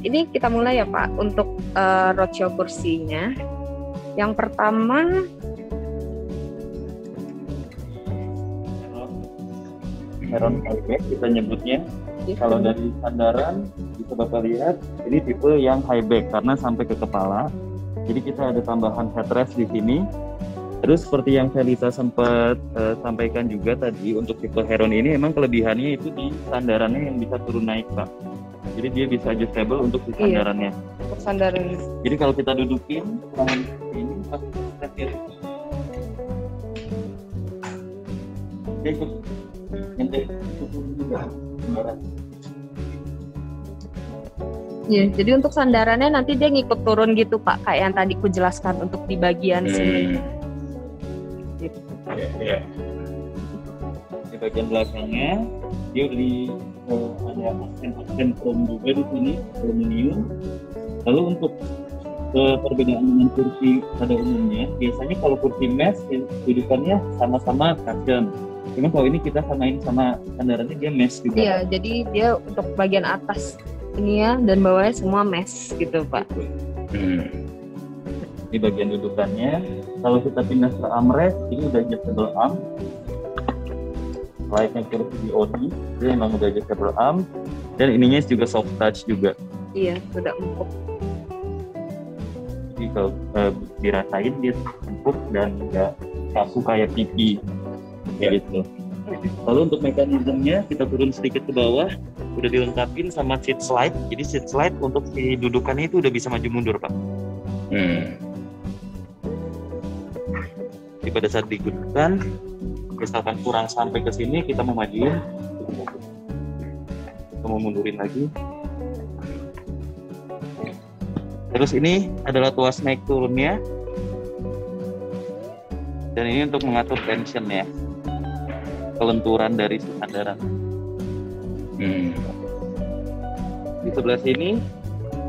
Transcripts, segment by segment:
Ini kita mulai ya Pak untuk roadshow kursinya. Yang pertama Heron highback kita nyebutnya. Kalau dari sandaran bisa Bapak lihat ini tipe yang highback karena sampai ke kepala. Jadi kita ada tambahan headrest di sini. Terus seperti yang Felisa sempat sampaikan juga tadi, untuk tipe Heron ini emang kelebihannya itu di sandarannya yang bisa turun naik Pak. Jadi dia bisa adjustable untuk di sandarannya. Untuk sandaran. Jadi kalau kita dudukin tangan ini pasti kita kiri. Dia ikut nyentuh juga. Iya, jadi untuk sandarannya nanti dia ngikut turun gitu Pak, kayak yang tadi ku jelaskan untuk di bagian sini. Gitu. Ya. Di bagian belakangnya dia ada aksen chrome juga di sini, aluminium. Lalu untuk perbedaan dengan kursi pada umumnya, biasanya kalau kursi mesh dudukannya sama-sama cushion. Cuma kalau ini kita samain sama sandarannya dia mesh juga. Iya, jadi dia untuk bagian atas ini ya dan bawahnya semua mesh gitu Pak. Di bagian dudukannya, kalau kita pindah ke armrest, ini udah adjustable arm. Layaknya kursi di Audi, dia memang udah adjustable arm. Dan ininya juga soft touch juga. Iya, udah empuk. Jadi kalau dirasain dia empuk dan nggak kaku kayak pipi. Gitu. Lalu untuk mekanismenya kita turun sedikit ke bawah, udah dilengkapin sama seat slide. Jadi seat slide untuk si dudukannya itu udah bisa maju mundur Pak. Jadi pada saat digunakan, misalkan kurang sampai ke sini, kita mau majuin, kita mau mundurin lagi. Terus ini adalah tuas naik turunnya, dan ini untuk mengatur tension ya, kelenturan dari sandaran. Di sebelah sini,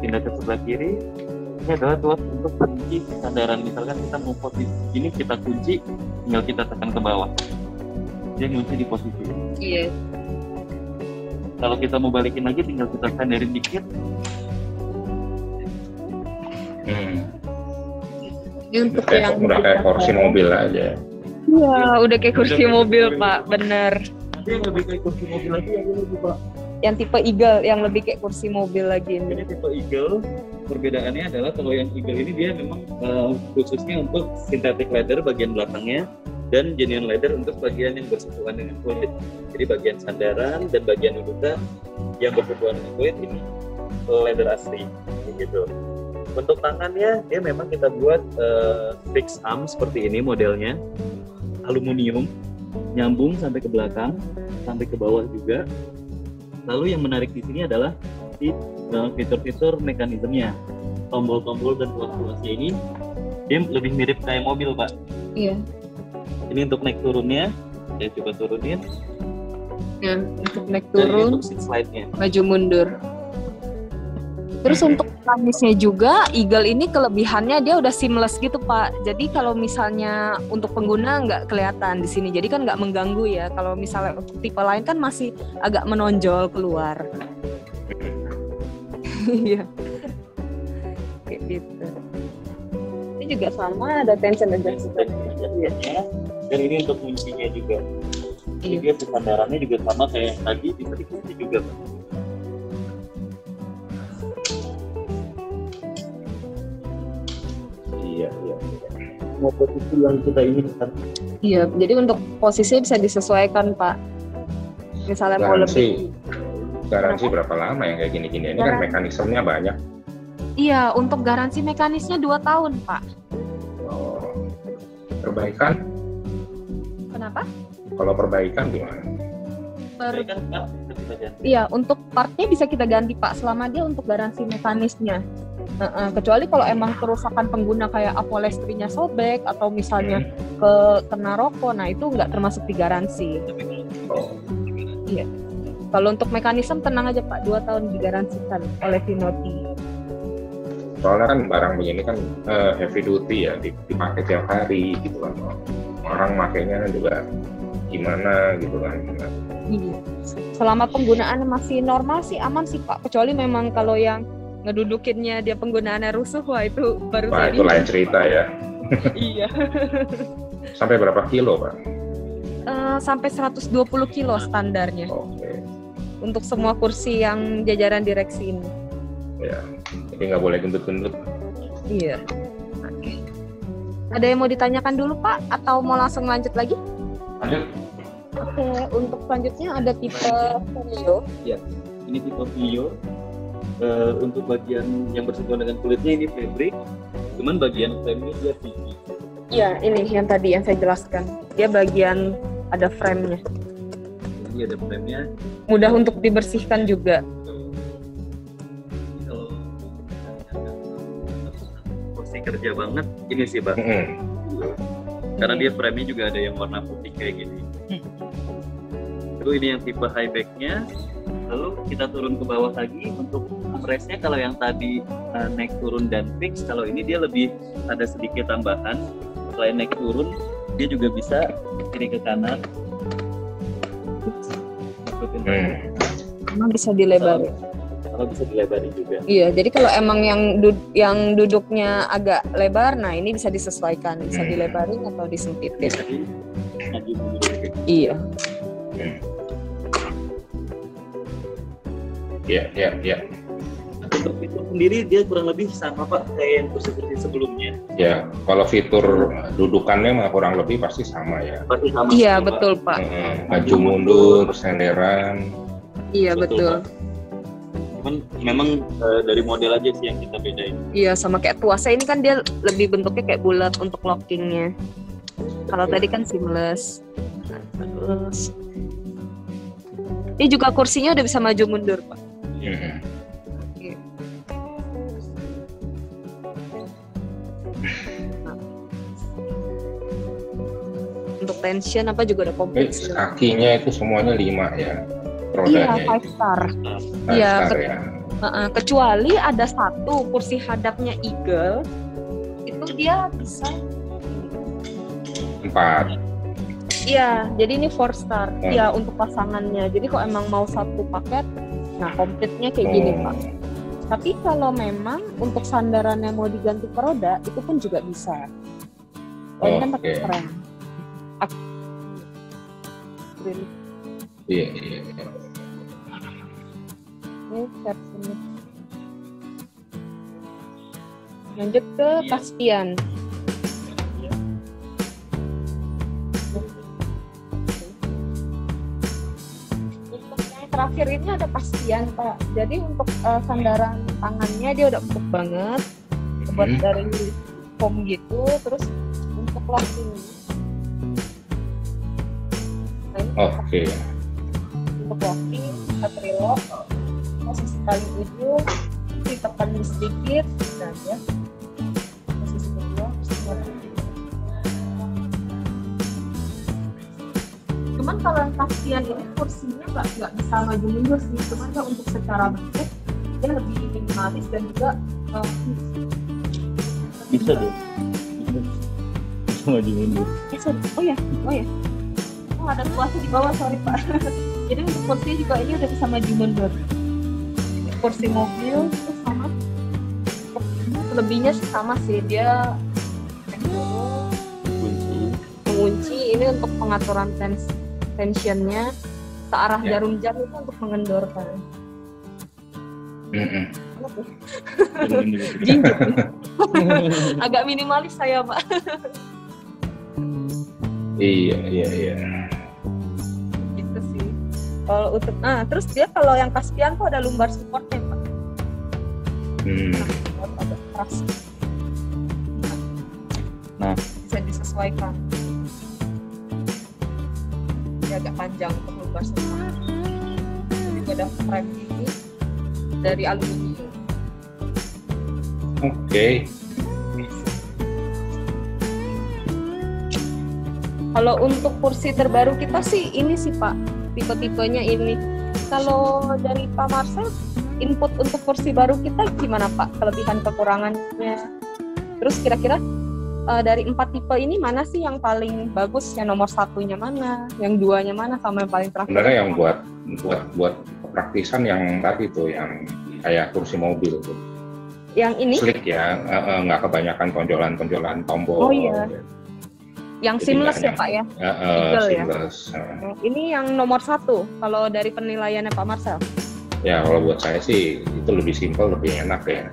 pindah ke sebelah kiri, ini adalah tuas untuk kunci sandaran. Misalkan kita mau posisi ini, kita kunci, tinggal kita tekan ke bawah. Dia ngunci di posisi ini. Iya. Kalau kita mau balikin lagi, tinggal kita sandarin dikit. Ini untuk yang udah kayak kursi mobil aja. Iya, udah kayak kursi mobil Pak, bener. Nanti yang lebih kayak kursi mobil lagi yang ini Pak. Yang tipe Eagle, yang lebih kayak kursi mobil lagi Ini ini. tipe Eagle, perbedaannya adalah kalau yang Eagle ini dia memang khususnya untuk synthetic leather bagian belakangnya dan genuine leather untuk bagian yang bersentuhan dengan kulit. Jadi bagian sandaran dan bagian dudukan yang bersentuhan dengan kulit ini leather asli, gitu. Untuk tangannya dia memang kita buat fixed arm seperti ini modelnya, aluminium, nyambung sampai ke belakang, sampai ke bawah juga. Lalu yang menarik di sini adalah di fitur-fitur mekanismenya, tombol-tombol dan tuas-tuasnya ini dia lebih mirip kayak mobil Pak. Iya. Ini untuk naik turunnya, saya coba turunin. Ya, untuk naik Dan ini turun, untuk seat slide-nya. maju mundur. Terus untuk mekanisnya juga, Eagle ini kelebihannya dia udah seamless gitu Pak. Jadi kalau misalnya untuk pengguna nggak kelihatan di sini, jadi kan nggak mengganggu ya. Kalau misalnya untuk tipe lain kan masih agak menonjol keluar. Iya. Kayak gitu. Ini juga sama, ada tension adjustment. Dan ini untuk kuncinya juga. Jadi dia sandarannya juga sama kayak yang tadi, bisa dikunci juga Pak. Iya. Mau posisi yang kita inginkan. Iya, jadi untuk posisi bisa disesuaikan Pak. Misalnya mau lebih. Garansi berapa lama yang kayak gini-gini? Ini kan mekanismenya banyak. Iya, untuk garansi mekanisnya 2 tahun Pak. Oh, perbaikan? Kenapa? Kalau perbaikan gimana? Iya, untuk partnya bisa kita ganti Pak, selama dia untuk garansi mekanisnya. Kecuali kalau emang kerusakan pengguna kayak upholstery-nya sobek atau misalnya kena rokok, nah itu nggak termasuk di garansi. Oh. Iya. Kalau untuk mekanisme tenang aja Pak, 2 tahun digaransikan oleh Vinoti. Soalnya kan barang begini kan heavy duty ya, dipakai tiap hari gitu kan. Orang makainya juga gimana gitu kan. Iya. Selama penggunaannya masih normal sih aman sih Pak, kecuali memang kalau yang ngedudukinnya dia penggunaannya rusuh, wah itu baru Wah, itu lain cerita ya. Iya. Sampai berapa kilo, Pak? Sampai 120 kilo standarnya. Oke. Untuk semua kursi yang jajaran direksi ini. Ya, jadi nggak boleh gendut-gendut. Iya. Oke. Ada yang mau ditanyakan dulu Pak? Atau mau langsung lanjut lagi? Lanjut. Oke, untuk selanjutnya ada tipe Vio. Ya, ini tipe Vio. Untuk bagian yang bersentuhan dengan kulitnya ini fabric, cuman bagian frame-nya dia PP. Iya, ini yang tadi yang saya jelaskan. Dia bagian ada frame-nya. Jadi ada frame-nya. Mudah untuk dibersihkan juga. Kalau kursi kerja banget, ini sih Pak. Karena dia frame-nya juga ada yang warna putih kayak gini. Lalu ini yang tipe high back-nya. Lalu kita turun ke bawah lagi untuk armrest-nya. Kalau yang tadi naik turun dan fix, kalau ini dia lebih ada sedikit tambahan. Selain naik turun, dia juga bisa kiri ke kanan. Emang bisa dilebarin. Kalau bisa dilebarin juga. Iya, jadi kalau emang yang duduknya agak lebar, nah ini bisa disesuaikan, bisa dilebarin atau disempitin. Bisa maju mundur. Iya. Iya. Untuk fitur sendiri dia kurang lebih sama Pak kayak yang kursi-kursi sebelumnya. Ya, kalau fitur dudukannya mah kurang lebih pasti sama ya. Pasti sama. Iya, Pak. betul Pak. Maju mundur, senderan. Iya, betul. Cuman memang dari model aja sih yang kita bedain. Iya, sama kayak Tuasa ini kan dia lebih bentuknya kayak bulat untuk lockingnya. Kalau tadi kan seamless. Terus ini juga kursinya udah bisa maju mundur Pak. Untuk tension apa juga udah komplit. Kakinya itu semuanya 5 ya. Iya, Rodanya 5 star. itu. Iya, Star ya. Kecuali ada satu kursi hadapnya Eagle, itu dia bisa 4. Iya, jadi ini 4 star. Iya, untuk pasangannya. Jadi kalau emang mau satu paket, nah komplitnya kayak gini Pak. Tapi kalau memang untuk sandarannya mau diganti ke roda, itu pun juga bisa. Oh, ini kan pakai frame. Iya. Ini versinya. Lanjut ke Caspian. Untuk yang terakhir ini ada Caspian Pak. Jadi untuk sandaran tangannya dia udah empuk banget, terbuat dari foam gitu. Terus untuk locking. Oke. Untuk locking, kita trilock, posisi paling ujung, ditekan sedikit, dan ya, posisi kedua, cuman kalau yang Caspian ini kursinya nggak bisa maju mundur sih, cuman ya untuk secara bentuk dia lebih minimalis dan juga Bisa deh. Bisa maju mundur. Oh ya. Ada Tuasa di bawah, sorry Pak. Jadi untuk kursi juga ini udah bisa maju mundur. Kursi mobil itu sama. Lebihnya sama sih, dia mengunci. Ini untuk pengaturan tensionnya searah jarum jam itu untuk mengendorkan. Jinjit. Agak minimalis saya Pak. Iya. Gitu sih. Kalau untuk terus dia kalau yang Caspian tuh ada lumbar supportnya Pak. Ada keras. Nah, bisa disesuaikan. Dia agak panjang untuk lumbar support. Juga ada frame ini dari aluminium. Oke. Kalau untuk kursi terbaru kita sih ini sih Pak, tipe-tipenya ini. Kalau dari Pak Marcel, input untuk kursi baru kita gimana Pak? Kelebihan kekurangannya. Terus kira-kira dari 4 tipe ini mana sih yang paling bagus? Yang nomor 1-nya mana? Yang 2-nya mana? Sama yang paling terakhir? Sebenarnya yang buat praktisan yang tadi tuh, yang kayak kursi mobil tuh. Yang ini? Slick ya, nggak kebanyakan tonjolan-tonjolan tombol. Oh iya. Yang seamless ya Pak ya? Eagle seamless. Ya? Ini yang nomor 1 kalau dari penilaiannya Pak Marcel? Ya kalau buat saya sih itu lebih simpel, lebih enak ya.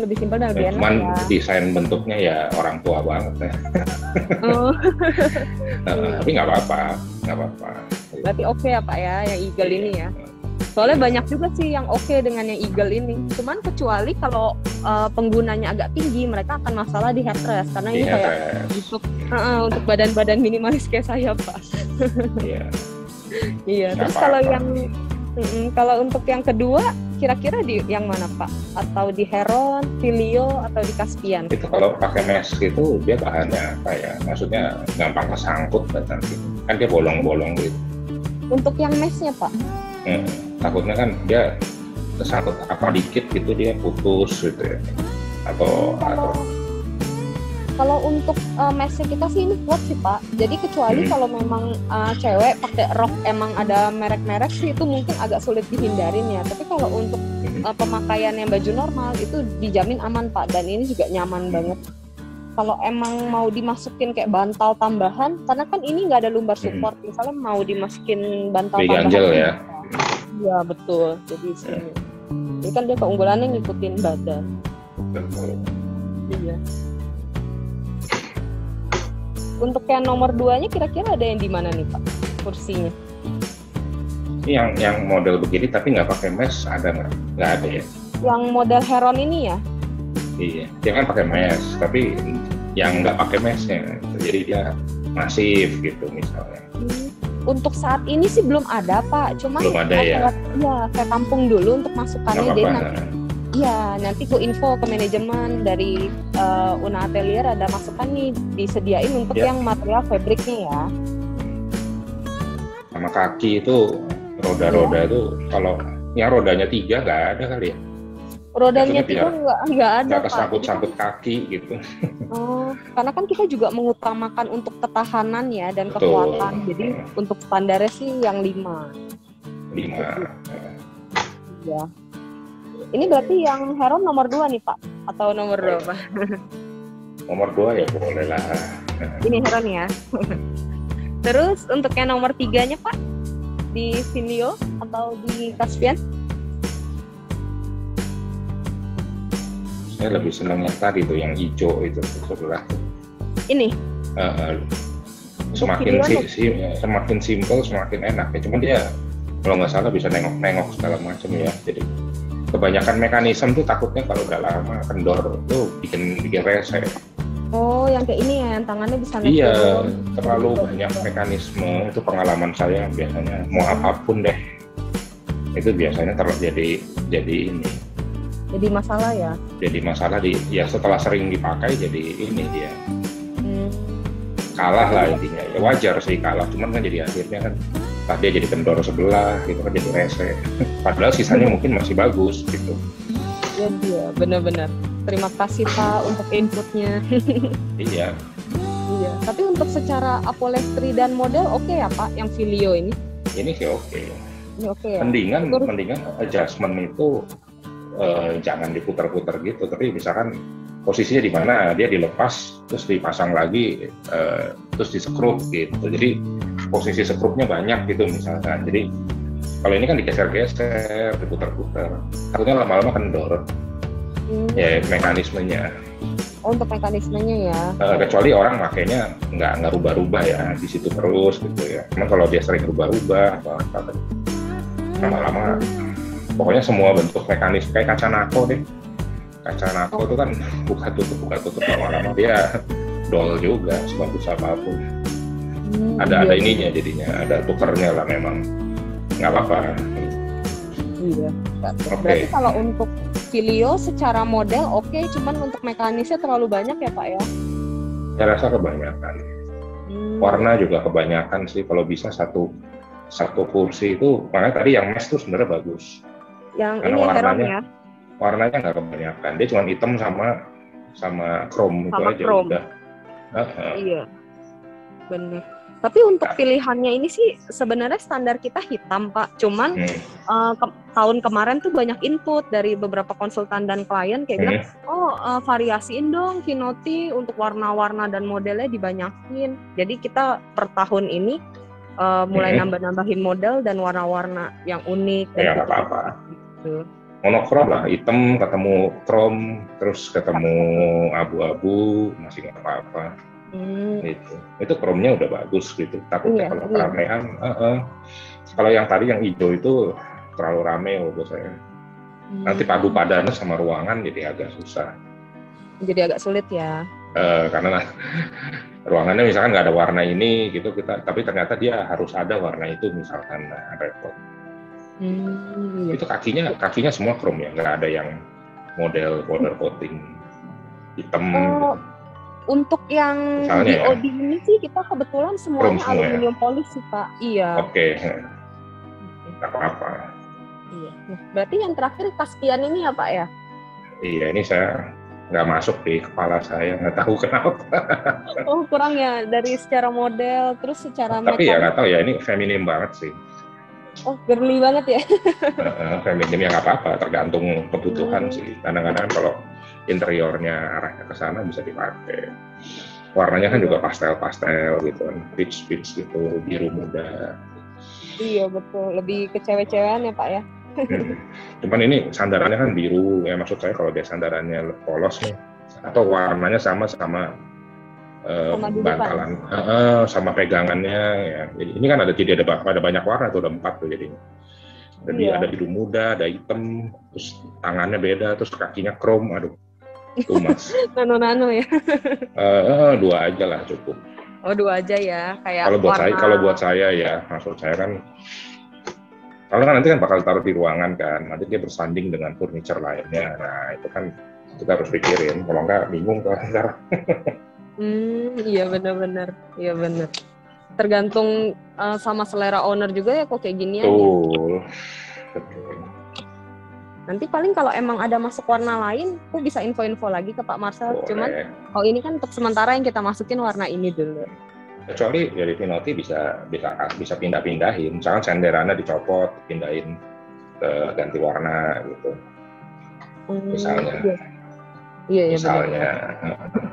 Lebih simpel dan lebih enak. Cuman ya. Desain bentuknya ya orang tua banget ya. Tapi nggak apa-apa. Berarti oke ya Pak ya, yang Eagle ini ya. Soalnya banyak juga sih yang oke dengan yang Eagle ini. Cuman kecuali kalau penggunanya agak tinggi, mereka akan masalah di headrest karena ini kayak untuk badan-badan minimalis kayak saya Pak. Iya. Iya. Terus kalau untuk yang kedua, kira-kira di yang mana Pak? Atau di Heron, Filio, atau di Caspian? Itu kalau pakai mesh gitu dia bahannya apa ya? Maksudnya gampang kesangkut nanti. Kan dia bolong-bolong gitu. Untuk yang meshnya Pak? Takutnya kan dia kesangkut apa dikit gitu dia putus gitu ya. Kalau untuk meshnya kita sih ini kuat sih Pak. Jadi kecuali kalau memang cewek pakai rok emang ada merek-merek sih itu mungkin agak sulit dihindarin ya. Tapi kalau untuk pemakaian yang baju normal itu dijamin aman Pak. Dan ini juga nyaman banget. Kalau emang mau dimasukin kayak bantal tambahan, karena kan ini nggak ada lumbar support. Misalnya mau dimasukin bantal tambahan. Ganjel ya? Iya betul. Jadi sini. Ini kan dia keunggulannya ngikutin badan. Betul. Iya. Untuk yang nomor 2-nya kira-kira ada yang di mana nih Pak kursinya? Yang model begini tapi nggak pakai mesh ada nggak? Nggak ada ya? Yang model Heron ini ya? Iya, dia kan pakai mesh tapi yang nggak pakai meshnya, jadi dia masif gitu misalnya. Untuk saat ini sih belum ada Pak, cuma belum ada ya? Iya, saya tampung dulu untuk masukannya jadi nanti gue info ke manajemen dari Una Atelier ada masukan nih disediain untuk yang material fabriknya ya. Sama kaki itu roda-roda itu kalau yang rodanya 3 nggak ada kali ya? Rodanya 3 nggak ada Pak. Kesangkut-sangkut kaki gitu. Oh, karena kan kita juga mengutamakan untuk ketahanan ya dan kekuatan. Jadi untuk standarnya sih yang 5. Ya. Ini berarti yang Heron nomor 2 nih Pak? Atau nomor berapa? Nomor 2 ya boleh lah. Ini Heron ya. Terus untuk yang nomor 3-nya Pak? Di Filio atau di Caspian? Saya lebih senang yang tadi tuh, yang hijau itu sebelah. Ini? Semakin simpel, semakin enak ya. Cuman dia kalau nggak salah bisa nengok-nengok segala macam ya. Jadi kebanyakan mekanisme tuh takutnya kalau udah lama kendor tuh bikin rese. Oh, yang kayak ini ya, yang tangannya bisa naik. Iya, terlalu banyak mekanisme. Itu pengalaman saya biasanya mau apapun deh. Itu biasanya jadi ini. Jadi masalah ya? Jadi masalah setelah sering dipakai jadi ini dia. Kalah lah intinya. Ya wajar sih kalah, cuman kan jadi akhirnya kan dia jadi kendor sebelah gitu kan, jadi rese. Padahal sisanya mungkin masih bagus gitu. Iya, benar-benar. Terima kasih Pak untuk inputnya. Iya. Tapi untuk secara upholstery dan model oke ya Pak yang Filio ini? Ini sih oke. Ini oke ya. Mendingan adjustment itu jangan diputar-putar gitu, tapi misalkan posisinya di mana dia dilepas terus dipasang lagi terus disekrup gitu, jadi posisi sekrupnya banyak gitu misalkan. Jadi kalau ini kan digeser-geser, diputar-putar, takutnya lama-lama kendor. Ya mekanismenya. Untuk mekanismenya ya. Kecuali orang makainya nggak rubah-rubah ya di situ terus gitu ya. Cuman kalau dia sering rubah-rubah apa lama-lama pokoknya semua bentuk mekanisme kayak kaca nako deh. Kaca nako itu kan buka tutup lama-lama dia dol juga sebagus apapun. Ada ininya jadinya, ada tukernya lah memang. Nggak apa-apa. Iya. Berarti kalau untuk Filio secara model oke, cuman untuk mekanisnya terlalu banyak ya Pak ya? Saya rasa kebanyakan. Warna juga kebanyakan sih, kalau bisa satu kursi itu, makanya tadi yang mesh itu sebenarnya bagus. Yang ini Heron ya? Warnanya nggak kebanyakan, dia cuma hitam sama chrome itu aja chrome. udah. Iya. bener. Tapi untuk pilihannya ini sih sebenarnya standar kita hitam, Pak. Cuman tahun kemarin tuh banyak input dari beberapa konsultan dan klien kayak bilang, variasiin dong Vinoti untuk warna-warna dan modelnya dibanyakin. Jadi kita per tahun ini mulai nambah-nambahin model dan warna-warna yang unik. Ya nggak apa-apa. Gitu. Monokrom lah, hitam ketemu chrome, terus ketemu abu-abu, masih nggak apa-apa. Gitu. Itu chrome-nya udah bagus gitu. Takutnya kalau keramaian, kalau yang tadi yang hijau itu terlalu rame buat saya. Nanti padu padannya sama ruangan jadi agak susah. Jadi agak sulit ya. Karena ruangannya misalkan nggak ada warna ini gitu, tapi ternyata dia harus ada warna itu misalkan repot. Itu kakinya semua chrome ya, nggak ada yang model powder coating hitam. Gitu. Untuk yang BOD ini sih kita kebetulan semuanya aluminium polish sih Pak. Iya. Oke. Nggak apa-apa. Iya. Nah, berarti yang terakhir Kaspian ini ya Pak ya? Iya, ini saya nggak masuk di kepala saya, nggak tahu kenapa. Kurang ya dari secara model, terus secara tapi ya nggak tahu ya, ini feminim banget sih. Girly banget ya. Feminim ya nggak apa-apa, tergantung kebutuhan sih. Kadang-kadang kalau interiornya arahnya ke sana bisa dipakai. Warnanya kan juga pastel-pastel gitu kan, peach gitu, biru muda. Iya betul, lebih ke cewek-cewekan ya Pak ya. Cuman ini sandarannya kan biru, ya maksud saya kalau dia sandarannya polos nih, atau warnanya sama bantalan, sama pegangannya ya. Jadi ini kan ada banyak warna tuh, ada 4 tuh jadinya. Jadi ada biru muda, ada hitam, terus tangannya beda, terus kakinya chrome, aduh. Tumas. Nano ya. 2 aja lah cukup. 2 aja ya, kayak kalau buat saya ya, maksud saya kan kalau kan nanti kan bakal taruh di ruangan kan, nanti dia bersanding dengan furniture lainnya. Nah, itu kan kita harus pikirin, kalau enggak bingung kan. Iya benar. Iya benar. Tergantung sama selera owner juga ya kok kayak ginian. Betul. Nanti paling kalau emang ada masuk warna lain, aku bisa info-info lagi ke Pak Marcel. Boleh. Cuman kalau ini kan untuk sementara yang kita masukin warna ini dulu. Kecuali dari Vinoti bisa pindah-pindahin. Misalkan senderannya dicopot, pindahin ke ganti warna gitu. Misalnya. Iya, misalnya.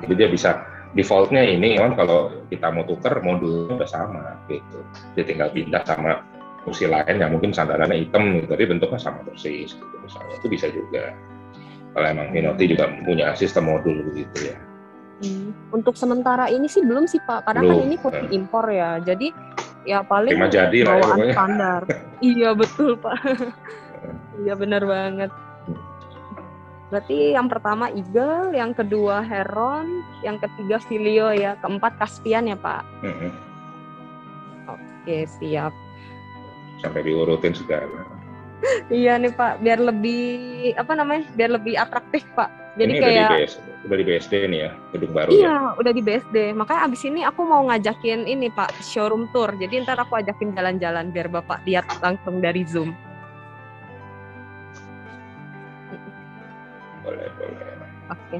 Jadi dia bisa defaultnya ini kan kalau kita mau tuker modulnya udah sama gitu. Dia tinggal pindah sama fungsi lain yang mungkin sandarannya hitam gitu, tapi bentuknya sama persis gitu misalnya. Itu bisa juga. Kalau emang Vinoti juga punya sistem modul begitu ya. Untuk sementara ini sih belum sih Pak, karena kan ini kursi impor ya. Jadi ya paling bawaan standar. Iya betul Pak. Iya benar banget. Berarti yang pertama Eagle, yang kedua Heron, yang ketiga Filio ya, keempat Kaspian ya Pak. Oke siap. Sampai diurutin segala. Iya nih Pak, biar lebih biar lebih atraktif Pak. Jadi ini kayak udah di BSD nih ya, gedung baru. Iya, udah di BSD. Makanya abis ini aku mau ngajakin ini Pak, showroom tour. Jadi ntar aku ajakin jalan-jalan biar Bapak lihat langsung dari Zoom. Boleh. Oke.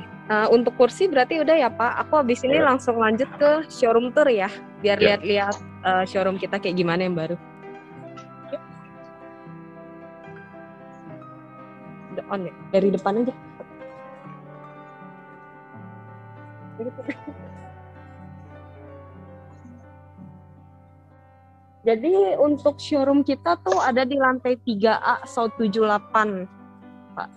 Untuk kursi berarti udah ya Pak. Aku abis ini langsung lanjut ke showroom tour ya, biar lihat-lihat showroom kita kayak gimana yang baru. On ya, dari depan aja. Jadi untuk showroom kita tuh ada di lantai 3A South 78, Pak.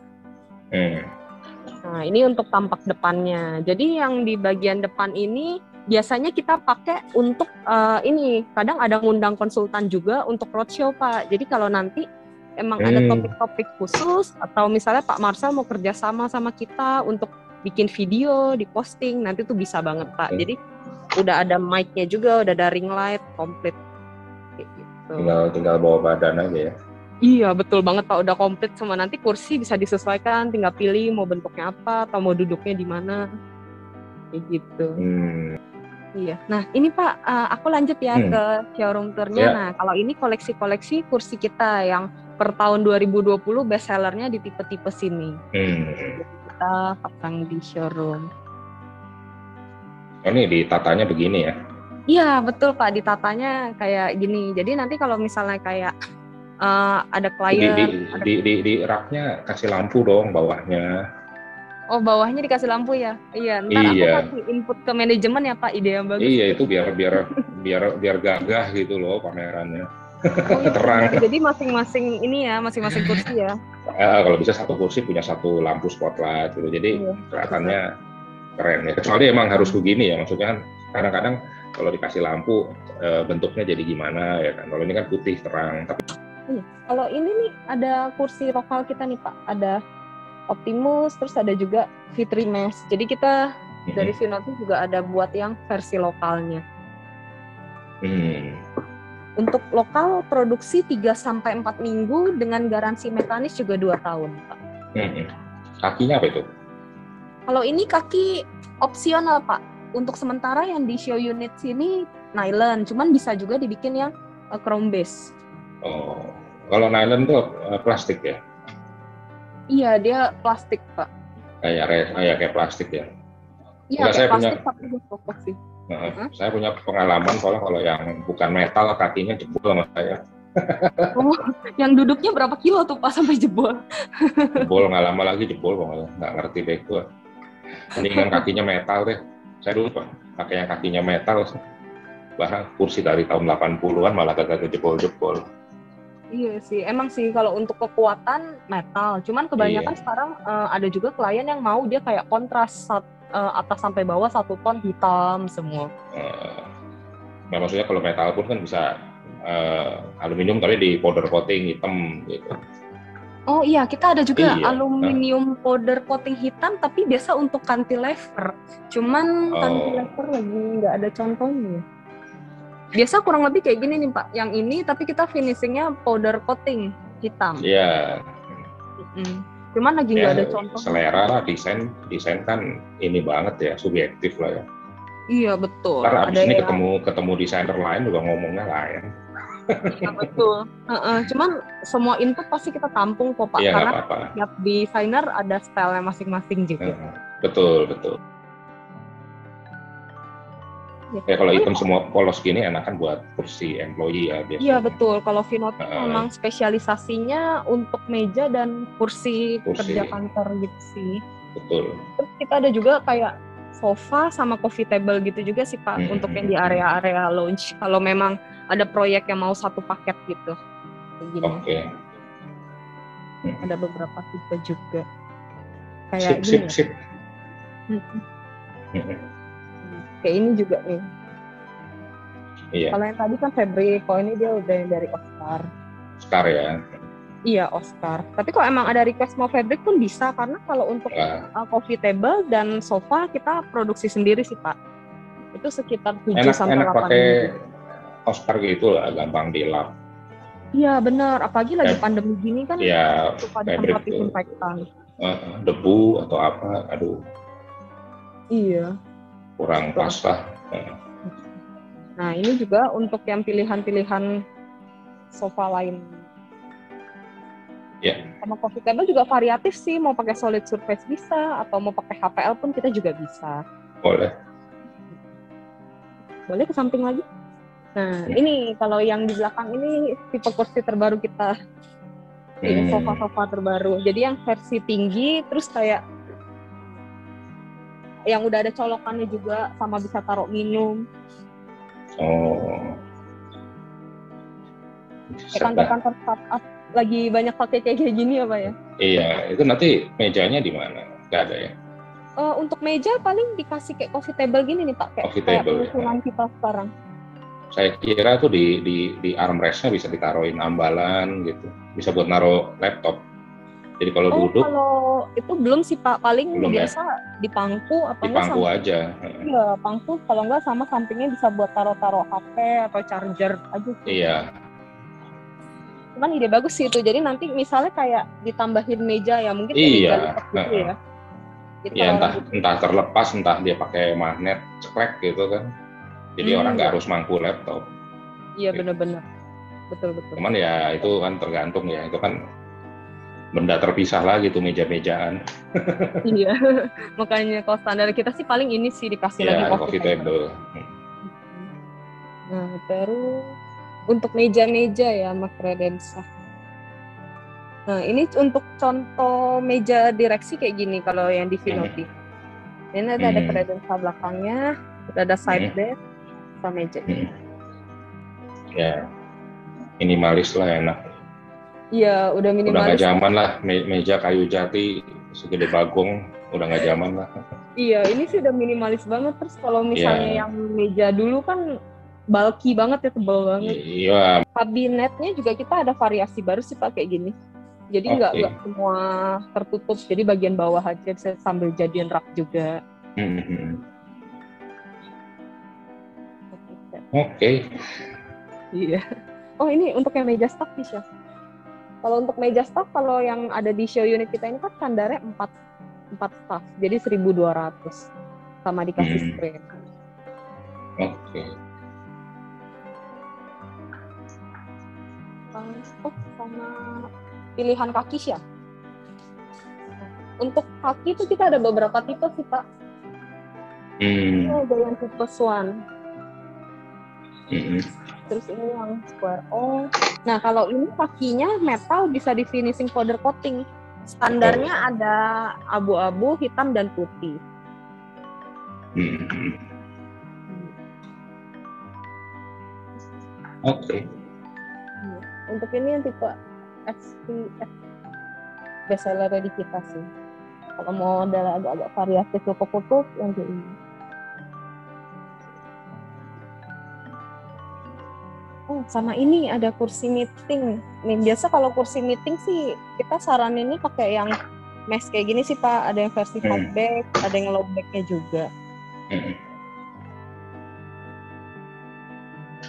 Nah, ini untuk tampak depannya. Jadi yang di bagian depan ini biasanya kita pakai untuk ini. Kadang ada ngundang konsultan juga untuk roadshow, Pak. Jadi kalau nanti emang ada topik-topik khusus atau misalnya Pak Marcel mau kerjasama sama kita untuk bikin video, diposting, nanti tuh bisa banget Pak. Jadi udah ada mic-nya juga, udah ada ring light, komplit. Gitu. Tinggal bawa badan aja ya. Iya betul banget Pak, udah komplit semua. Nanti kursi bisa disesuaikan, tinggal pilih mau bentuknya apa atau mau duduknya di mana, kayak gitu. Iya. Nah ini Pak, aku lanjut ya ke showroom tour-nya. Nah kalau ini koleksi-koleksi kursi kita yang per tahun 2020 best sellernya di tipe-tipe sini. Jadi kita pasang di showroom. Ini ditatanya begini ya. Iya betul Pak, ditatanya kayak gini. Jadi nanti kalau misalnya kayak ada klien, Di raknya kasih lampu dong bawahnya. oh bawahnya dikasih lampu ya. Iya, ntar aku Iya, kasih input ke manajemen ya Pak, ide yang bagus iya itu. itu biar gagah gitu loh pamerannya. Oh iya benar. Terang. Jadi masing-masing ini ya, masing-masing kursi ya. Kalau bisa satu kursi punya satu lampu spotlight gitu. Jadi Iya. kelihatannya keren ya. Kecuali emang harus begini ya. Maksudnya kan kadang-kadang kalau dikasih lampu bentuknya jadi gimana ya kan. Kalau ini kan putih terang. Tapi Iya. Kalau ini nih ada kursi lokal kita nih Pak, ada Optimus, terus ada juga Fitri Mesh. Jadi kita dari Vinotis juga ada buat yang versi lokalnya. Untuk lokal produksi 3-4 minggu dengan garansi mekanis juga 2 tahun, Pak. Kakinya apa itu? Kalau ini kaki opsional, Pak. Untuk sementara yang di show unit sini nylon, cuman bisa juga dibikin yang chrome base. Oh, kalau nylon itu plastik ya? Iya, dia plastik, Pak. Kayak plastik ya? Iya, kayak plastik tapi dia fokus sih. Saya punya pengalaman soalnya kalau yang bukan metal kakinya jebol sama saya. Oh, yang duduknya berapa kilo tuh Pak sampai jebol? Jebol nggak lama lagi jebol kok, nggak ngerti deh itu. Mendingan kakinya metal deh. Saya dulu pakai yang kakinya metal, bahkan kursi dari tahun 80-an malah kagak jebol-jebol. Iya sih, emang sih kalau untuk kekuatan metal. Cuman kebanyakan sekarang ada juga klien yang mau dia kayak kontras atas sampai bawah 1 ton hitam semua. Nah, maksudnya kalau metal pun kan bisa aluminium tapi di powder coating hitam gitu. Oh iya, kita ada juga aluminium powder coating hitam tapi biasa untuk cantilever. Cuman cantilever lagi nggak ada contohnya. Biasa kurang lebih kayak gini nih Pak, yang ini tapi kita finishingnya powder coating hitam. Iya. Cuman lagi nggak ada contoh. Selera lah, desain kan ini banget ya, subjektif lah ya. Iya betul. Karena abis ini ketemu desainer lain juga ngomongnya lain. Iya betul. Cuman semua input pasti kita tampung kok Pak, karena tiap desainer ada style-nya masing-masing juga. Betul. Ya kalau hitam semua polos gini enakan buat kursi employee ya biasanya. Iya betul. Kalau Vinotis memang spesialisasinya untuk meja dan kursi kerja kantor gitu sih. Betul. Terus kita ada juga kayak sofa sama coffee table gitu juga sih Pak, untuk yang di area-area lounge. Kalau memang ada proyek yang mau satu paket gitu. Oke. Ada beberapa tipe juga. Kayak gini. Sip. Kayak ini juga nih. Iya. Kalau yang tadi kan fabric, kalau ini dia udah yang dari Oscar. Oscar ya. Iya Oscar. Tapi kalau emang ada request mau fabric pun bisa, karena kalau untuk coffee table dan sofa kita produksi sendiri sih Pak. Itu sekitar 7-8 enak pakai Oscar gitu lah, gampang dilap. Iya benar, apalagi lagi pandemi gini kan suka di tempat disinfektan. Debu atau apa, aduh. Iya. Kurang pas lah. Nah ini juga untuk yang pilihan-pilihan sofa lain. Sama coffee table juga variatif sih, mau pakai solid surface bisa, atau mau pakai HPL pun kita juga bisa. Boleh ke samping lagi. Nah ini kalau yang di belakang ini tipe kursi terbaru kita. Ini sofa-sofa terbaru. Jadi yang versi tinggi, terus kayak yang udah ada colokannya juga, sama bisa taruh minum. Kantor-kantor startup lagi banyak pakai kayak gini ya Pak ya? Iya, itu nanti mejanya di mana? Nggak ada ya? Untuk meja paling dikasih kayak coffee table gini nih Pak, kayak penyusunan kita sekarang. Saya kira tuh di armrestnya bisa ditaruhin ambalan gitu, bisa buat naruh laptop. Jadi kalau duduk. Kalau itu belum sih Pak, paling biasa di pangku atau di pangku aja. Iya, pangku, kalau nggak sama sampingnya bisa buat taruh-taruh HP atau charger aja sih. Iya. Cuman ide bagus sih itu, jadi nanti misalnya kayak ditambahin meja ya, mungkin iya. Gitu ya. Jadi entah terlepas, entah dia pakai magnet ceklek gitu kan. Jadi orang nggak harus mangku laptop. Iya benar-benar, betul. Cuman ya itu kan tergantung ya, itu kan benda terpisah lah gitu, meja-mejaan. Iya, makanya kalau standar kita sih paling ini sih dikasih lagi coffee table. Nah, terus untuk meja-meja ya, sama kredensa. Nah, ini untuk contoh meja direksi kayak gini kalau yang di Vinoti. Ini ada kredensa belakangnya, ada side desk, sama meja. Ya, minimalis lah, enak. Iya, udah minimalis. Udah nggak zaman lah, meja kayu jati segede bagong, udah nggak zaman lah. Iya, ini sih udah minimalis banget. Terus kalau misalnya yang meja dulu kan bulky banget ya, tebal banget. Iya. Kabinetnya juga kita ada variasi baru sih Pak kayak gini. Jadi nggak semua tertutup, jadi bagian bawah aja bisa sambil jadian rak juga. Oke. Iya. Oh ini untuk yang meja staff bisa. Kalau untuk meja staff, kalau yang ada di show unit kita ini kan standarnya 4 staff, jadi 1.200 sama dikasih spray. Oke. Oh, sama pilihan kaki sih ya. Untuk kaki itu kita ada beberapa tipe sih Pak. Ini ada yang tipe Swan. Terus ini yang square O. Nah kalau ini kakinya metal bisa di finishing powder coating. Standarnya ada abu-abu, hitam dan putih. Oke. Untuk ini yang tipe SPF, bestseller di kita sih. Kalau mau ada agak-agak variatif foto-foto yang kayak ini. Oh, sama ini ada kursi meeting. Nih biasa kalau kursi meeting sih kita saraninnya pakai yang mesh kayak gini sih Pak. Ada yang versi hardback, ada yang low back-nya juga.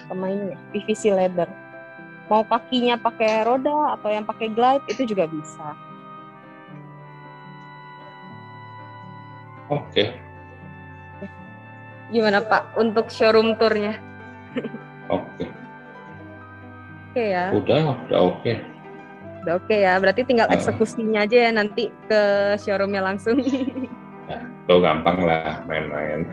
Sama ini PVC leather. Mau kakinya pakai roda atau yang pakai glide itu juga bisa. Oke. Gimana Pak untuk showroom tournya? Oke. Oke ya. Udah oke. Udah oke ya. Berarti tinggal eksekusinya aja ya nanti ke showroomnya langsung. Ya, itu gampang lah main-main.